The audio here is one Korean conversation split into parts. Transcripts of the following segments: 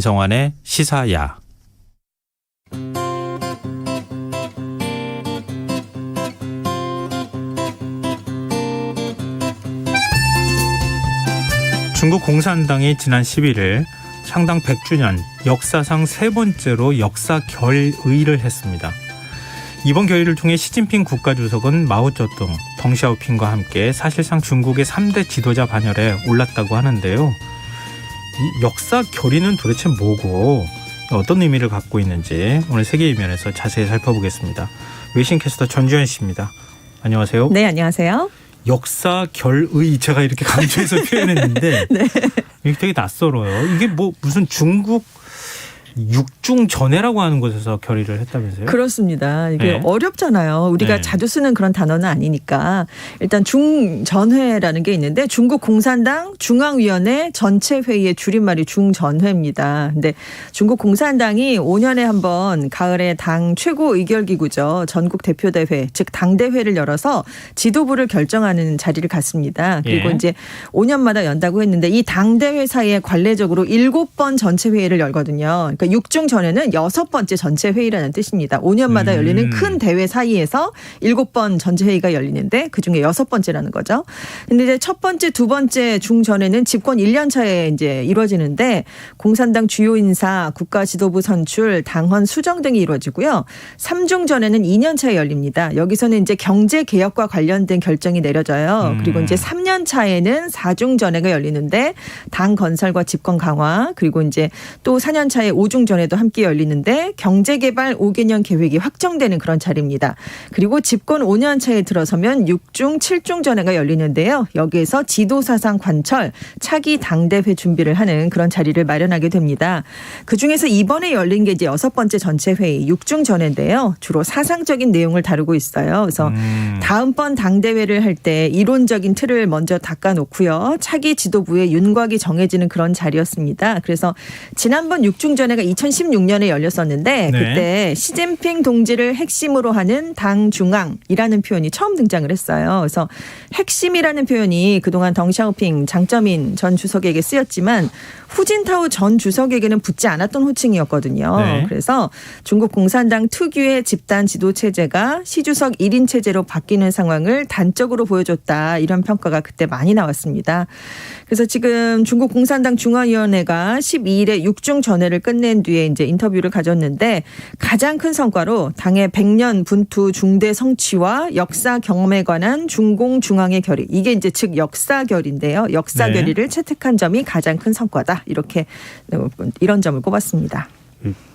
안성환의 시사야. 중국 공산당이 지난 11일 창당 100주년 역사상 세 번째로 역사 결의를 했습니다. 이번 결의를 통해 시진핑 국가주석은 마오쩌둥, 덩샤오핑과 함께 사실상 중국의 3대 지도자 반열에 올랐다고 하는데요. 이 역사 결의는 도대체 뭐고 어떤 의미를 갖고 있는지 오늘 세계이면에서 자세히 살펴보겠습니다. 외신캐스터 전주현 씨입니다. 안녕하세요. 네, 안녕하세요. 역사 결의, 제가 이렇게 강조해서 표현했는데 네. 이게 되게 낯설어요. 이게 뭐 무슨 중국 육중전해라고 하는 곳에서 결의를 했다면서요? 그렇습니다. 이게 네. 어렵잖아요. 우리가 네. 자주 쓰는 그런 단어는 아니니까. 일단 중전회라는 게 있는데 중국 공산당 중앙위원회 전체 회의의 줄임말이 중전회입니다. 근데 중국 공산당이 5년에 한 번 가을에 당 최고 의결기구죠. 전국 대표대회, 즉 당대회를 열어서 지도부를 결정하는 자리를 갖습니다. 그리고 예. 이제 5년마다 연다고 했는데 이 당대회 사이에 관례적으로 7번 전체 회의를 열거든요. 그러니까 6중 전에는 6번째 전체 회의라는 뜻입니다. 5년마다 열리는 큰 대회 사이에서 7번 전체 회의가 열리는데 그중에 6번째라는 거죠. 근데 이제 첫 번째, 두 번째 중전에는 집권 1년 차에 이제 이루어지는데 공산당 주요 인사, 국가 지도부 선출, 당헌 수정 등이 이루어지고요. 3중 전에는 2년 차에 열립니다. 여기서는 이제 경제 개혁과 관련된 결정이 내려져요. 그리고 이제 3년 차에는 4중 전회가 열리는데 당 건설과 집권 강화, 그리고 이제 또 4년 차에 5중 전에도 함께 열리는데 경제개발 5개년 계획이 확정되는 그런 자리입니다. 그리고 집권 5년 차에 들어서면 6중, 7중 전회가 열리는데요. 여기에서 지도사상 관철, 차기 당대회 준비를 하는 그런 자리를 마련하게 됩니다. 그중에서 이번에 열린 게 이제 6번째 전체 회의 6중 전회인데요. 주로 사상적인 내용을 다루고 있어요. 그래서 다음번 당대회를 할 때 이론적인 틀을 먼저 닦아놓고요. 차기 지도부의 윤곽이 정해지는 그런 자리였습니다. 그래서 지난번 6중 전회가 2016년에 열렸었는데 네. 그때 시진핑 동지를 핵심으로 하는 당 중앙이라는 표현이 처음 등장을 했어요. 그래서 핵심이라는 표현이 그동안 덩샤오핑, 장쩌민 전 주석에게 쓰였지만 후진타오 전 주석에게는 붙지 않았던 호칭이었거든요. 네. 그래서 중국 공산당 특유의 집단 지도 체제가 시주석 1인 체제로 바뀌는 상황을 단적으로 보여줬다. 이런 평가가 그때 많이 나왔습니다. 그래서 지금 중국 공산당 중앙위원회가 12일에 6중 전회를 끝낸 뒤에 이제 인터뷰를 가졌는데 가장 큰 성과로 당의 100년 분투 중대 성취와 역사 경험에 관한 중공 중앙의 결의, 이게 이제 즉 역사 결의인데요. 역사 네. 결의를 채택한 점이 가장 큰 성과다. 이렇게 이런 점을 꼽았습니다.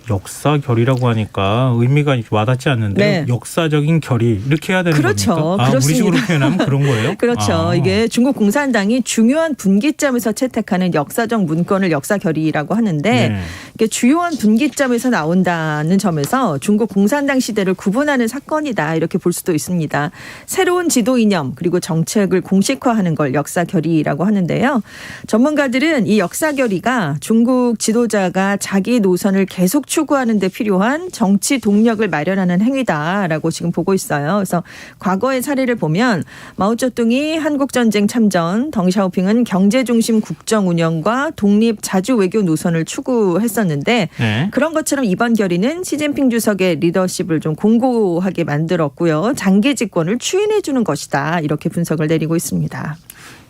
역사 결의라고 하니까 의미가 와닿지 않는데 네. 역사적인 결의 이렇게 해야 되는 그렇죠. 겁니까? 그렇습니다. 우리식으로 표현하면 그런 거예요? 그렇죠. 이게 중국 공산당이 중요한 분기점에서 채택하는 역사적 문건을 역사 결의라고 하는데 네. 이게 주요한 분기점에서 나온다는 점에서 중국 공산당 시대를 구분하는 사건이다. 이렇게 볼 수도 있습니다. 새로운 지도 이념 그리고 정책을 공식화하는 걸 역사 결의라고 하는데요. 전문가들은 이 역사 결의가 중국 지도자가 자기 노선을 계속 추구하는 데 필요한 정치 동력을 마련하는 행위다라고 지금 보고 있어요. 그래서 과거의 사례를 보면 마오쩌둥이 한국전쟁 참전, 덩샤오핑은 경제중심 국정 운영과 독립 자주 외교 노선을 추구했었는데 네. 그런 것처럼 이번 결의는 시진핑 주석의 리더십을 좀 공고하게 만들었고요. 장기 집권을 추인해 주는 것이다. 이렇게 분석을 내리고 있습니다.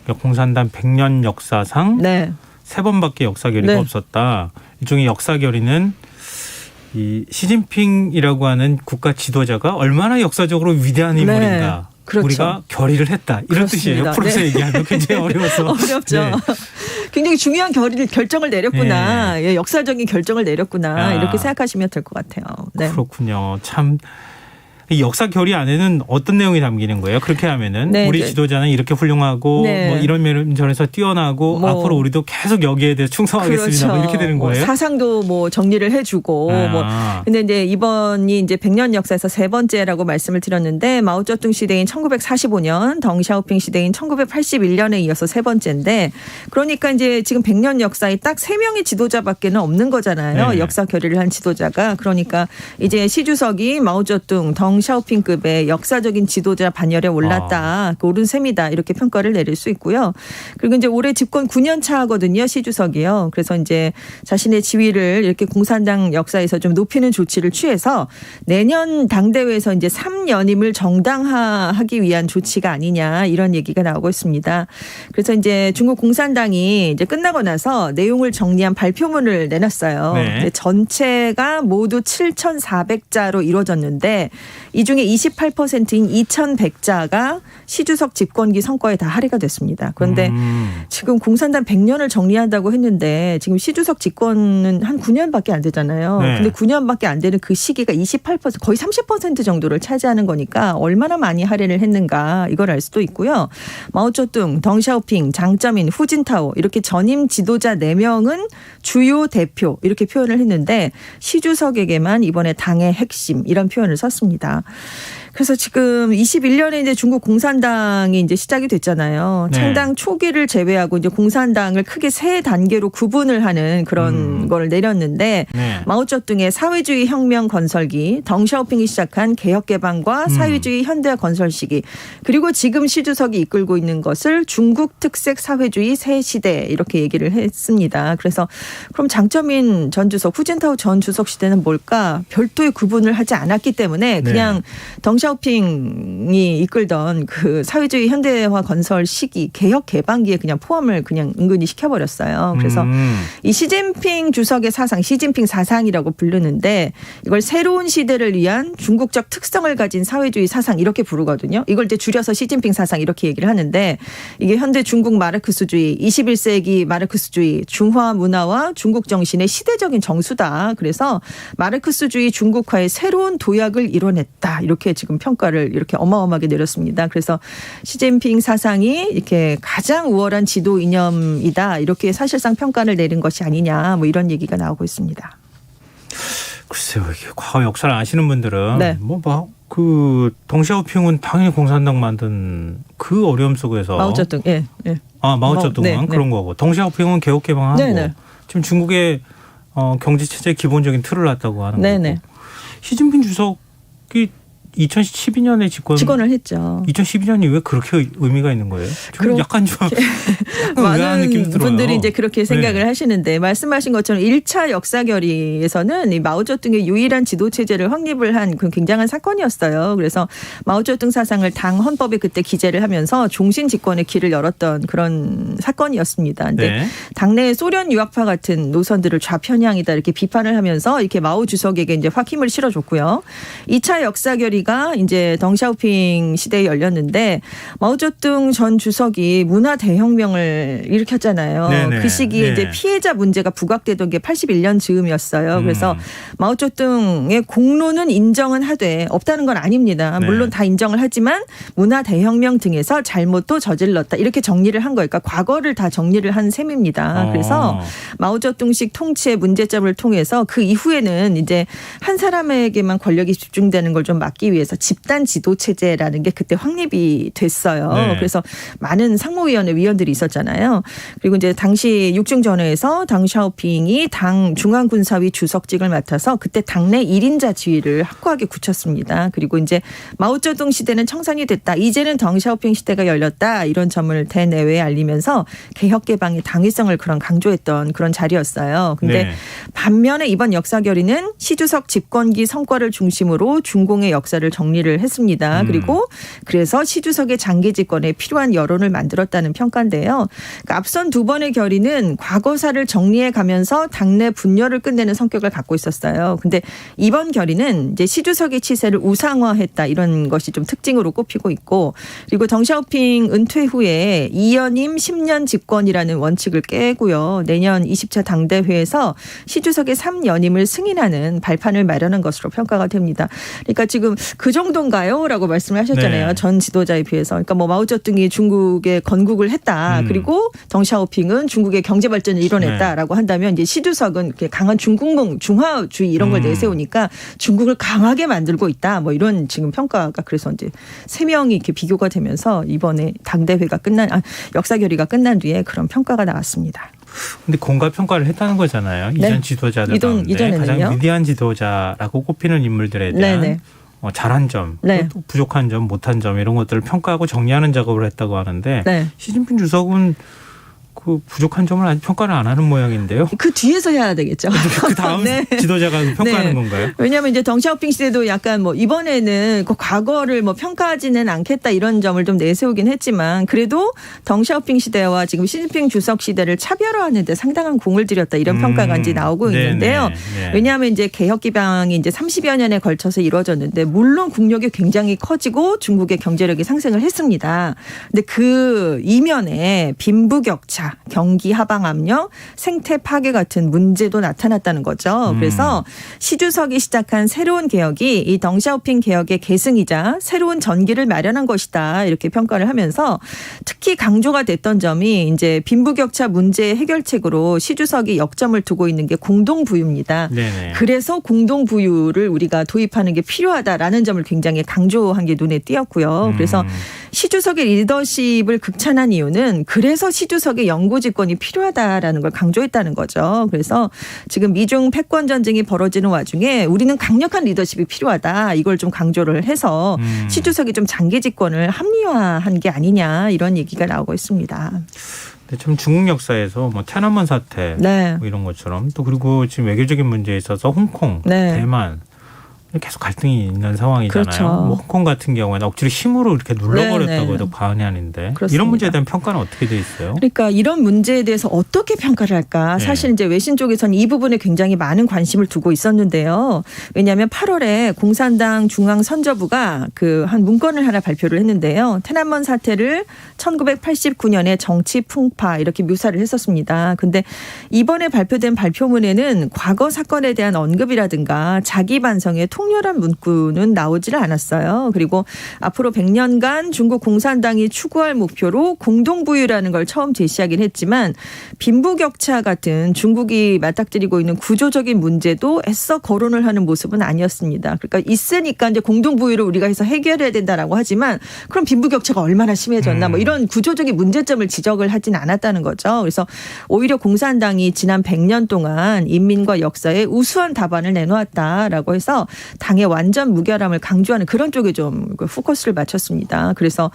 그러니까 공산당 100년 역사상 네. 3번밖에 역사 결의가 네. 없었다. 일종의 역사 결의는 이 시진핑이라고 하는 국가 지도자가 얼마나 역사적으로 위대한 인물인가. 그렇죠. 우리가 결의를 했다. 이런 그렇습니다. 뜻이에요. 풀어서 네. 얘기하면 굉장히 어려워서. 어렵죠. 네. 굉장히 중요한 결정을 내렸구나. 예, 역사적인 결정을 내렸구나. 이렇게 생각하시면 될 것 같아요. 네. 그렇군요. 참. 이 역사 결의 안에는 어떤 내용이 담기는 거예요? 그렇게 하면은 네, 우리 네. 지도자는 이렇게 훌륭하고 네. 뭐 이런 면에서 뛰어나고 뭐. 앞으로 우리도 계속 여기에 대해 충성하겠습니다. 뭐 이렇게 되는 거예요? 사상도 뭐 정리를 해주고 뭐. 근데 이제 이번이 이제 100년 역사에서 세 번째라고 말씀을 드렸는데 마오쩌둥 시대인 1945년, 덩샤오핑 시대인 1981년에 이어서 세 번째인데 그러니까 이제 지금 100년 역사에 딱 3명의 지도자밖에는 없는 거잖아요. 네. 역사 결의를 한 지도자가. 그러니까 이제 시주석이 마오쩌둥, 덩 덩샤오핑급의 역사적인 지도자 반열에 올랐다. 오른 셈이다. 이렇게 평가를 내릴 수 있고요. 그리고 이제 올해 집권 9년 차거든요. 시 주석이요. 그래서 이제 자신의 지위를 이렇게 공산당 역사에서 좀 높이는 조치를 취해서 내년 당대회에서 이제 3연임을 정당화하기 위한 조치가 아니냐 이런 얘기가 나오고 있습니다. 그래서 이제 중국 공산당이 이제 끝나고 나서 내용을 정리한 발표문을 내놨어요. 네. 전체가 모두 7,400자로 이루어졌는데 이 중에 28%인 2,100자가 시 주석 집권기 성과에 다 할애가 됐습니다. 그런데 지금 공산당 100년을 정리한다고 했는데 지금 시 주석 집권은 한 9년밖에 안 되잖아요. 네. 근데 9년밖에 안 되는 그 시기가 28% 거의 30% 정도를 차지하는 거니까 얼마나 많이 할애를 했는가 이걸 알 수도 있고요. 마오쩌둥, 덩샤오핑, 장쩌민, 후진타오 이렇게 전임 지도자 4명은 주요 대표 이렇게 표현을 했는데 시 주석에게만 이번에 당의 핵심 이런 표현을 썼습니다. 그래서 지금 21년에 이제 중국 공산당이 이제 시작이 됐잖아요. 네. 창당 초기를 제외하고 이제 공산당을 크게 세 단계로 구분을 하는 그런 걸 내렸는데 네. 마오쩌둥의 사회주의 혁명 건설기, 덩샤오핑이 시작한 개혁 개방과 사회주의 현대화 건설 시기, 그리고 지금 시 주석이 이끌고 있는 것을 중국 특색 사회주의 새 시대 이렇게 얘기를 했습니다. 그래서 그럼 장쩌민 전 주석, 후진타오 전 주석 시대는 뭘까? 별도의 구분을 하지 않았기 때문에 그냥 덩샤오핑이 이끌던 그 사회주의 현대화 건설 시기, 개혁 개방기에 그냥 포함을 그냥 은근히 시켜버렸어요. 그래서 이 시진핑 주석의 사상, 시진핑 사상이라고 부르는데 이걸 새로운 시대를 위한 중국적 특성을 가진 사회주의 사상 이렇게 부르거든요. 이걸 이제 줄여서 시진핑 사상 이렇게 얘기를 하는데 이게 현대 중국 마르크스주의, 21세기 마르크스주의, 중화 문화와 중국 정신의 시대적인 정수다. 그래서 마르크스주의 중국화의 새로운 도약을 이뤄냈다. 이렇게 지금 평가를 이렇게 어마어마하게 내렸습니다. 그래서 시진핑 사상이 이렇게 가장 우월한 지도 이념이다. 이렇게 사실상 평가를 내린 것이 아니냐. 뭐 이런 얘기가 나오고 있습니다. 글쎄요, 이게 과거 역사를 아시는 분들은 네. 그 덩샤오핑은 당연히 공산당 만든 그 어려움 속에서 마오쩌둥, 예, 예. 마오쩌둥은 네, 그런 거고 덩샤오핑은 개혁 개방하고 네. 지금 중국의 경제 체제 기본적인 틀을 놨다고 하는 네네. 거고 시진핑 주석이 2012년에 직권을 했죠. 2012년이 왜 그렇게 의미가 있는 거예요? 좀 약간 의아한 느낌도 많은 들어요. 분들이 이제 그렇게 생각을 네. 하시는데 말씀하신 것처럼 1차 역사 결의에서는 이 마오쩌둥의 유일한 지도 체제를 확립을 한 그 굉장한 사건이었어요. 그래서 마오쩌둥 사상을 당 헌법에 그때 기재를 하면서 종신 집권의 길을 열었던 그런 사건이었습니다. 근데 네. 당내 소련 유학파 같은 노선들을 좌편향이다 이렇게 비판을 하면서 이렇게 마오 주석에게 이제 확 힘을 실어줬고요. 2차 역사 결의 가 이제 덩샤오핑 시대에 열렸는데 마오쩌둥 전 주석이 문화 대혁명을 일으켰잖아요. 네네. 그 시기에 네. 이제 피해자 문제가 부각되던 게 81년 즈음이었어요. 그래서 마오쩌둥의 공로는 인정은 하되 없다는 건 아닙니다. 네. 물론 다 인정을 하지만 문화 대혁명 등에서 잘못도 저질렀다. 이렇게 정리를 한 거니까 과거를 다 정리를 한 셈입니다. 그래서 마오쩌둥식 통치의 문제점을 통해서 그 이후에는 이제 한 사람에게만 권력이 집중되는 걸 좀 막기 위해서 집단 지도 체제라는 게 그때 확립이 됐어요. 네. 그래서 많은 상무위원회 위원들이 있었잖아요. 그리고 이제 당시 육중전회에서 덩샤오핑이 당 중앙군사위 주석직을 맡아서 그때 당내 1인자 지위를 확고하게 굳혔습니다. 그리고 이제 마오쩌둥 시대는 청산이 됐다. 이제는 덩샤오핑 시대가 열렸다. 이런 점을 대내외에 알리면서 개혁 개방의 당위성을 그런 강조했던 그런 자리였어요. 근데 네. 반면에 이번 역사 결의는 시 주석 집권기 성과를 중심으로 중공의 역사를 정리를 했습니다. 그리고 그래서 시 주석의 장기 집권에 필요한 여론을 만들었다는 평가인데요. 그러니까 앞선 두 번의 결의는 과거사를 정리해 가면서 당내 분열을 끝내는 성격을 갖고 있었어요. 근데 이번 결의는 이제 시 주석의 치세를 우상화했다 이런 것이 좀 특징으로 꼽히고 있고 그리고 덩샤오핑 은퇴 후에 2연임 10년 집권이라는 원칙을 깨고요. 내년 20차 당대회에서 시 주석의 3연임을 승인하는 발판을 마련한 것으로 평가가 됩니다. 그러니까 지금 그 정도인가요? 라고 말씀을 하셨잖아요. 네. 전 지도자에 비해서. 그러니까 뭐 마오쩌둥이 중국에 건국을 했다. 그리고 덩샤오핑은 중국의 경제 발전을 이뤄냈다라고 한다면 이제 시 주석은 이렇게 강한 중국몽, 중화주의 이런 걸 내세우니까 중국을 강하게 만들고 있다. 뭐 이런 지금 평가가 그래서 이제 세 명이 이렇게 비교가 되면서 이번에 당대회가 역사 결의가 끝난 뒤에 그런 평가가 나왔습니다. 근데 공과 평가를 했다는 거잖아요. 네. 이전 지도자들 가운데 이전에는요? 가장 위대한 지도자라고 꼽히는 인물들에 대한 네네. 잘한 점, 네. 또 부족한 점, 못한 점 이런 것들을 평가하고 정리하는 작업을 했다고 하는데 네. 시진핑 주석은 그 부족한 점을 아직 평가를 안 하는 모양인데요. 그 뒤에서 해야 되겠죠. 그 다음 네. 지도자가 평가하는 네. 건가요? 왜냐하면 이제 덩샤오핑 시대도 약간 뭐 이번에는 그 과거를 뭐 평가하지는 않겠다 이런 점을 좀 내세우긴 했지만 그래도 덩샤오핑 시대와 지금 시진핑 주석 시대를 차별화하는 데 상당한 공을 들였다 이런 평가가 이제 나오고 네네. 있는데요. 네. 왜냐하면 이제 개혁 기방이 이제 30여 년에 걸쳐서 이루어졌는데 물론 국력이 굉장히 커지고 중국의 경제력이 상승을 했습니다. 근데 그 이면에 빈부격차, 경기 하방 압력, 생태 파괴 같은 문제도 나타났다는 거죠. 그래서 시 주석이 시작한 새로운 개혁이 이 덩샤오핑 개혁의 계승이자 새로운 전기를 마련한 것이다 이렇게 평가를 하면서 특히 강조가 됐던 점이 이제 빈부격차 문제 해결책으로 시 주석이 역점을 두고 있는 게 공동부유입니다. 네네. 그래서 공동부유를 우리가 도입하는 게 필요하다라는 점을 굉장히 강조한 게 눈에 띄었고요. 그래서 시 주석의 리더십을 극찬한 이유는 그래서 시 주석의 영구집권이 필요하다라는 걸 강조했다는 거죠. 그래서 지금 미중 패권 전쟁이 벌어지는 와중에 우리는 강력한 리더십이 필요하다. 이걸 좀 강조를 해서 시 주석이 좀 장기 집권을 합리화한 게 아니냐 이런 얘기가 나오고 있습니다. 근데 참 중국 역사에서 뭐天安문 사태 네. 뭐 이런 것처럼 또 그리고 지금 외교적인 문제에 있어서 홍콩, 네. 대만 계속 갈등이 있는 상황이잖아요. 그렇죠. 뭐 홍콩 같은 경우에는 억지로 힘으로 이렇게 눌러버렸다고 네네. 해도 과언이 아닌데 그렇습니다. 이런 문제에 대한 평가는 어떻게 돼 있어요? 그러니까 이런 문제에 대해서 어떻게 평가를 할까? 네. 사실 이제 외신 쪽에서는 이 부분에 굉장히 많은 관심을 두고 있었는데요. 왜냐하면 8월에 공산당 중앙선저부가 그 한 문건을 하나 발표를 했는데요.天安문 사태를 1989년에 정치 풍파 이렇게 묘사를 했었습니다. 근데 이번에 발표된 발표문에는 과거 사건에 대한 언급이라든가 자기 반성의 통렬한 문구는 나오지를 않았어요. 그리고 앞으로 100년간 중국 공산당이 추구할 목표로 공동부유라는 걸 처음 제시하긴 했지만 빈부격차 같은 중국이 맞닥뜨리고 있는 구조적인 문제도 애써 거론을 하는 모습은 아니었습니다. 그러니까 있으니까 이제 공동부유를 우리가 해서 해결해야 된다라고 하지만 그럼 빈부격차가 얼마나 심해졌나 뭐 이런 구조적인 문제점을 지적을 하진 않았다는 거죠. 그래서 오히려 공산당이 지난 100년 동안 인민과 역사에 우수한 답안을 내놓았다라고 해서 당의 완전 무결함을 강조하는 그런 쪽에 좀 포커스를 맞췄습니다. 그래서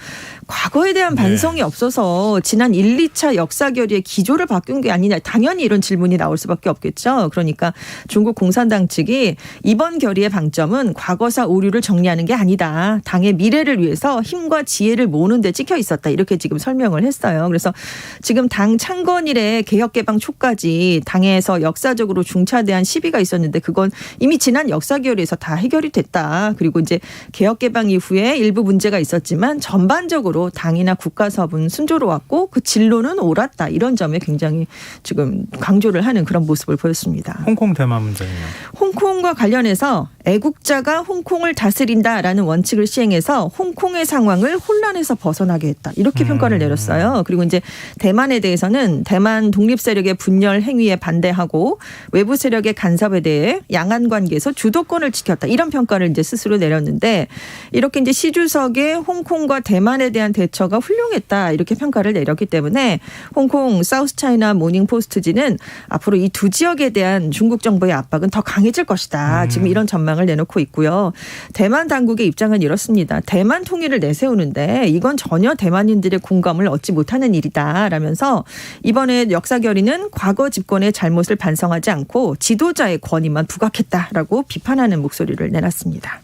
과거에 대한 반성이 없어서 지난 1, 2차 역사 결의의 기조를 바꾼 게 아니냐. 당연히 이런 질문이 나올 수밖에 없겠죠. 그러니까 중국 공산당 측이 이번 결의의 방점은 과거사 오류를 정리하는 게 아니다. 당의 미래를 위해서 힘과 지혜를 모으는 데 찍혀 있었다. 이렇게 지금 설명을 했어요. 그래서 지금 당 창건 이래 개혁 개방 초까지 당에서 역사적으로 중차대한 시비가 있었는데 그건 이미 지난 역사 결의에서 다 해결이 됐다. 그리고 이제 개혁 개방 이후에 일부 문제가 있었지만 전반적으로 당이나 국가 사업은 순조로웠고 그 진로는 옳았다. 이런 점에 굉장히 지금 강조를 하는 그런 모습을 보였습니다. 홍콩 대만 문제는요? 홍콩과 관련해서 애국자가 홍콩을 다스린다라는 원칙을 시행해서 홍콩의 상황을 혼란에서 벗어나게 했다. 이렇게 평가를 내렸어요. 그리고 이제 대만에 대해서는 대만 독립 세력의 분열 행위에 반대하고 외부 세력의 간섭에 대해 양안 관계에서 주도권을 지켰다. 이런 평가를 이제 스스로 내렸는데 이렇게 이제 시 주석의 홍콩과 대만에 대한 대처가 훌륭했다. 이렇게 평가를 내렸기 때문에 홍콩 사우스 차이나 모닝 포스트지는 앞으로 이 두 지역에 대한 중국 정부의 압박은 더 강해질 것이다. 지금 이런 전망을 내놓고 있고요. 대만 당국의 입장은 이렇습니다. 대만 통일을 내세우는데 이건 전혀 대만인들의 공감을 얻지 못하는 일이다. 라면서 이번에 역사 결의는 과거 집권의 잘못을 반성하지 않고 지도자의 권위만 부각했다라고 비판하는 목소리를 내놨습니다.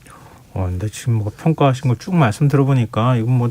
근데 지금 뭐 평가하신 거 쭉 말씀 들어보니까 이건 뭐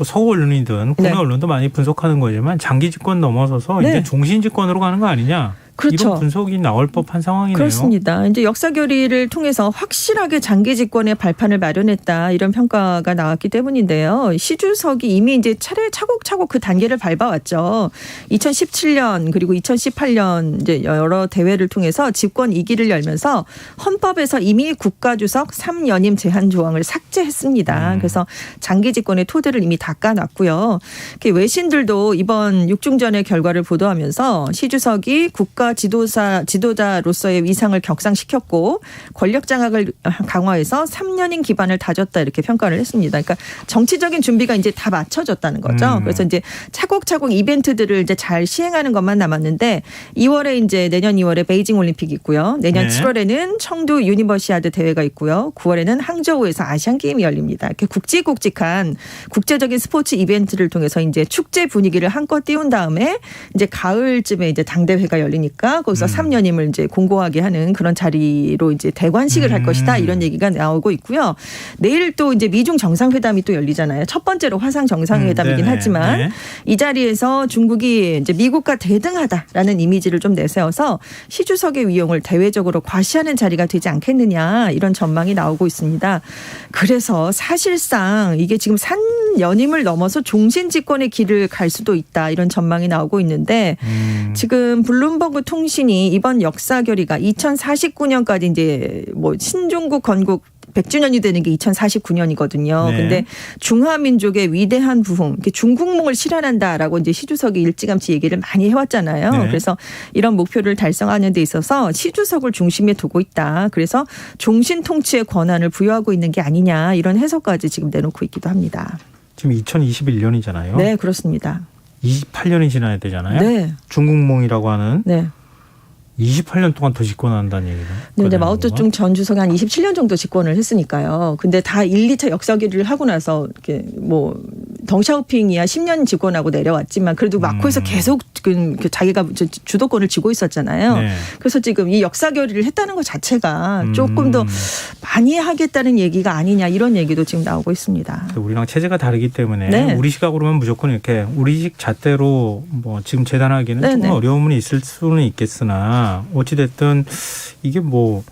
서울 언론이든 국내 네. 언론도 많이 분석하는 거지만 장기 집권 넘어서서 네. 이제 종신 집권으로 가는 거 아니냐? 그렇죠. 이런 분석이 나올 법한 상황이네요. 그렇습니다. 이제 역사 결의를 통해서 확실하게 장기 집권의 발판을 마련했다 이런 평가가 나왔기 때문인데요. 시 주석이 이미 이제 차곡차곡 그 단계를 밟아왔죠. 2017년 그리고 2018년 이제 여러 대회를 통해서 집권 2기를 열면서 헌법에서 이미 국가주석 3연임 제한 조항을 삭제했습니다. 그래서 장기 집권의 토대를 이미 닦아놨고요. 외신들도 이번 6중전의 결과를 보도하면서 시 주석이 국가 국가 지도자로서의 위상을 격상시켰고 권력 장악을 강화해서 3년인 기반을 다졌다 이렇게 평가를 했습니다. 그러니까 정치적인 준비가 이제 다 맞춰졌다는 거죠. 그래서 이제 차곡차곡 이벤트들을 이제 잘 시행하는 것만 남았는데 2월에 이제 내년 2월에 베이징 올림픽이 있고요. 내년 네. 7월에는 청도 유니버시아드 대회가 있고요. 9월에는 항저우에서 아시안 게임이 열립니다. 이렇게 굵직굵직한 국제적인 스포츠 이벤트를 통해서 이제 축제 분위기를 한껏 띄운 다음에 이제 가을쯤에 이제 당대회가 열리니까 거기서 3년임을 이제 공고하게 하는 그런 자리로 이제 대관식을 할 것이다 이런 얘기가 나오고 있고요. 내일 또 이제 미중 정상회담이 또 열리잖아요. 첫 번째로 화상 정상회담이긴 네네. 하지만 네. 이 자리에서 중국이 이제 미국과 대등하다라는 이미지를 좀 내세워서 시 주석의 위용을 대외적으로 과시하는 자리가 되지 않겠느냐 이런 전망이 나오고 있습니다. 그래서 사실상 이게 지금 산연임을 넘어서 종신 집권의 길을 갈 수도 있다 이런 전망이 나오고 있는데 지금 블룸버그 통신이 이번 역사 결의가 2049년까지 이제 뭐 신중국 건국 100주년이 되는 게 2049년이거든요. 네. 근데 중화민족의 위대한 부흥, 중국몽을 실현한다라고 이제 시 주석이 일찌감치 얘기를 많이 해왔잖아요. 네. 그래서 이런 목표를 달성하는 데 있어서 시 주석을 중심에 두고 있다. 그래서 종신 통치의 권한을 부여하고 있는 게 아니냐 이런 해석까지 지금 내놓고 있기도 합니다. 지금 2021년이잖아요. 네, 그렇습니다. 28년이 지나야 되잖아요. 네. 중국몽이라고 하는 네. 28년 동안 더 집권한다는 얘기는. 네, 근데 마오쩌둥 전 주석이 한 27년 정도 집권을 했으니까요. 근데 다 1, 2차 역사기를 하고 나서 이렇게 뭐 덩샤오핑이야 10년 집권하고 내려왔지만 그래도 마코에서 계속 그 자기가 주도권을 쥐고 있었잖아요. 네. 그래서 지금 이 역사 결의를 했다는 것 자체가 조금 더 많이 하겠다는 얘기가 아니냐 이런 얘기도 지금 나오고 있습니다. 우리랑 체제가 다르기 때문에 네. 우리 시각으로는 무조건 이렇게 우리식 잣대로 뭐 지금 재단하기는 네, 조금 네. 어려움은 있을 수는 있겠으나 어찌됐든 이게 뭐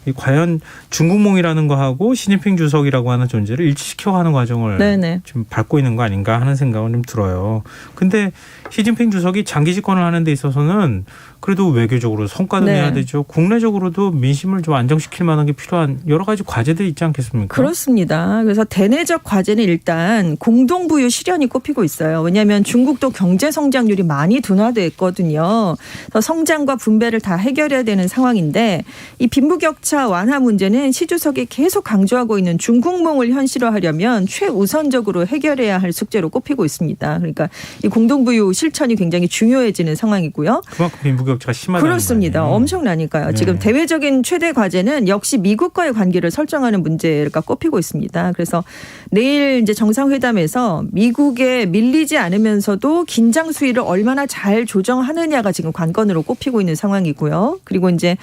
이 과연 중국몽이라는 거하고 시진핑 주석이라고 하는 존재를 일치시켜가는 과정을 네네. 지금 밟고 있는 거 아닌가 하는 생각은 좀 들어요. 근데 시진핑 주석이 장기 집권을 하는 데 있어서는 그래도 외교적으로 성과도 네. 내야 되죠. 국내적으로도 민심을 좀 안정시킬 만한 게 필요한 여러 가지 과제들이 있지 않겠습니까? 그렇습니다. 그래서 대내적 과제는 일단 공동부유 실현이 꼽히고 있어요. 왜냐하면 중국도 경제 성장률이 많이 둔화됐거든요. 그래서 성장과 분배를 다 해결해야 되는 상황인데 이 빈부격차 완화 문제는 시 주석이 계속 강조하고 있는 중국몽을 현실화하려면 최우선적으로 해결해야 할 숙제로 꼽히고 있습니다. 그러니까 이 공동부유 실천이 굉장히 중요해지는 상황이고요. 그만큼 빈부격차가 심하다는 그렇습니다. 거예요. 엄청나니까요. 네. 지금 대외적인 최대 과제는 역시 미국과의 관계를 설정하는 문제가 꼽히고 있습니다. 그래서 내일 이제 정상회담에서 미국에 밀리지 않으면서도 긴장 수위를 얼마나 잘 조정하느냐가 지금 관건으로 꼽히고 있는 상황이고요. 그리고 이제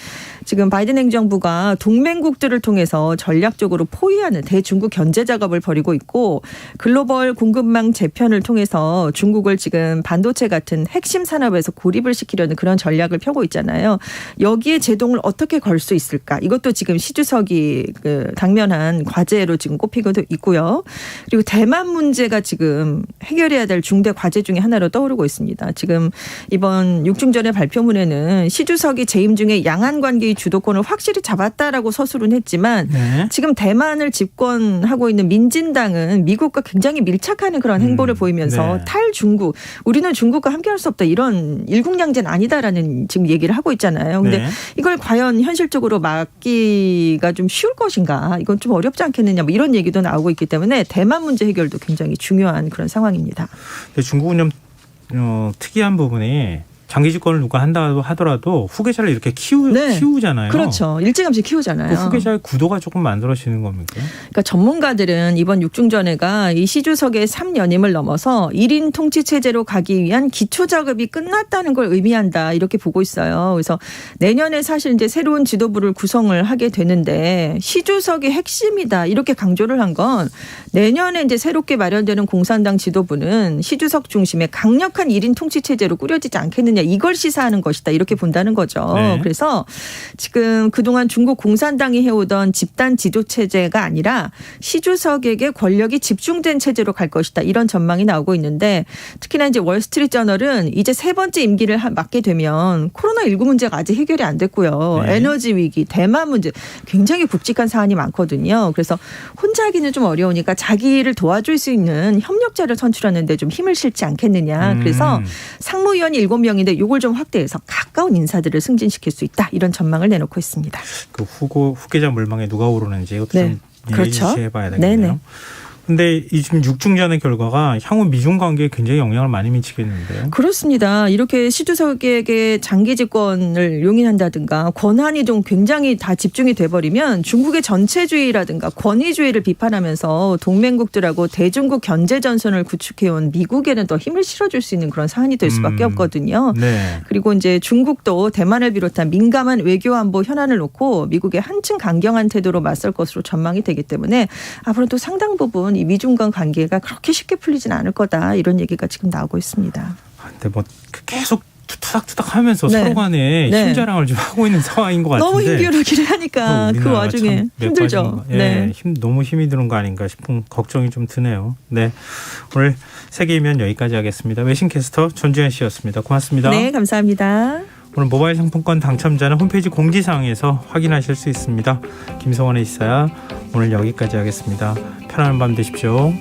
지금 바이든 행정부가 동맹국들을 통해서 전략적으로 포위하는 대중국 견제 작업을 벌이고 있고 글로벌 공급망 재편을 통해서 중국을 지금 반도체 같은 핵심 산업에서 고립을 시키려는 그런 전략을 펴고 있잖아요. 여기에 제동을 어떻게 걸 수 있을까? 이것도 지금 시 주석이 당면한 과제로 지금 꼽히고 있고요. 그리고 대만 문제가 지금 해결해야 될 중대 과제 중에 하나로 떠오르고 있습니다. 지금 이번 6중전의 발표문에는 시 주석이 재임 중에 양안 관계의 주도권을 확실히 잡았다라고 서술은 했지만 네. 지금 대만을 집권하고 있는 민진당은 미국과 굉장히 밀착하는 그런 행보를 보이면서 네. 탈중국, 우리는 중국과 함께할 수 없다 이런 일국양제는 아니다라는 지금 얘기를 하고 있잖아요. 근데 네. 이걸 과연 현실적으로 막기가 좀 쉬울 것인가? 이건 좀 어렵지 않겠느냐? 뭐 이런 얘기도 나오고 있기 때문에 대만 문제 해결도 굉장히 중요한 그런 상황입니다. 근데 중국은 좀 특이한 부분이 장기 집권을 누가 한다 하더라도 후계자를 이렇게 네. 키우잖아요. 그렇죠. 일찌감치 키우잖아요. 그 후계자의 구도가 조금 만들어지는 겁니까? 그러니까 전문가들은 이번 6중전회가 이 시 주석의 3연임을 넘어서 1인 통치 체제로 가기 위한 기초 작업이 끝났다는 걸 의미한다 이렇게 보고 있어요. 그래서 내년에 사실 이제 새로운 지도부를 구성을 하게 되는데 시 주석이 핵심이다 이렇게 강조를 한 건 내년에 이제 새롭게 마련되는 공산당 지도부는 시 주석 중심의 강력한 1인 통치 체제로 꾸려지지 않겠느냐 이걸 시사하는 것이다 이렇게 본다는 거죠. 네. 그래서 지금 그동안 중국 공산당이 해오던 집단 지도 체제가 아니라 시 주석에게 권력이 집중된 체제로 갈 것이다 이런 전망이 나오고 있는데 특히나 이제 월스트리트저널은 이제 세 번째 임기를 맡게 되면 코로나19 문제가 아직 해결이 안 됐고요. 네. 에너지 위기, 대만 문제 굉장히 굵직한 사안이 많거든요. 그래서 혼자 하기는 좀 어려우니까 자기를 도와줄 수 있는 협력자를 선출하는 데 좀 힘을 실지 않겠느냐. 그래서 상무위원이 7명인데 상황인데 이걸 좀 확대해서 가까운 인사들을 승진시킬 수 있다. 이런 전망을 내놓고 있습니다. 그 후계자 물망에 누가 오르는지 이것도 네. 좀 그렇죠. 예의주시해봐야 되겠네요. 네네. 근데 이 지금 6중전의 결과가 향후 미중 관계에 굉장히 영향을 많이 미치겠는데요. 그렇습니다. 이렇게 시주석에게 장기 집권을 용인한다든가 권한이 좀 굉장히 다 집중이 돼버리면 중국의 전체주의라든가 권위주의를 비판하면서 동맹국들하고 대중국 견제 전선을 구축해온 미국에는 더 힘을 실어줄 수 있는 그런 사안이 될 수밖에 없거든요. 네. 그리고 이제 중국도 대만을 비롯한 민감한 외교 안보 현안을 놓고 미국의 한층 강경한 태도로 맞설 것으로 전망이 되기 때문에 앞으로 또 상당 부분 이 미중 간 관계가 그렇게 쉽게 풀리진 않을 거다 이런 얘기가 지금 나오고 있습니다. 근데 뭐 계속 투닥투닥하면서 네. 서로 간에 네. 힘자랑을 좀 하고 있는 상황인 것 같은데 너무 힘겨루기를 하니까 그 우리나라가 와중에 참 힘들죠. 맥빠진 거. 네. 너무 힘이 드는 거 아닌가 싶은 걱정이 좀 드네요. 네, 오늘 세계이면 여기까지 하겠습니다. 외신캐스터 전주현 씨였습니다. 고맙습니다. 네, 감사합니다. 오늘 모바일 상품권 당첨자는 홈페이지 공지사항에서 확인하실 수 있습니다. 김성원의 시사야 오늘 여기까지 하겠습니다. 편안한 밤 되십시오.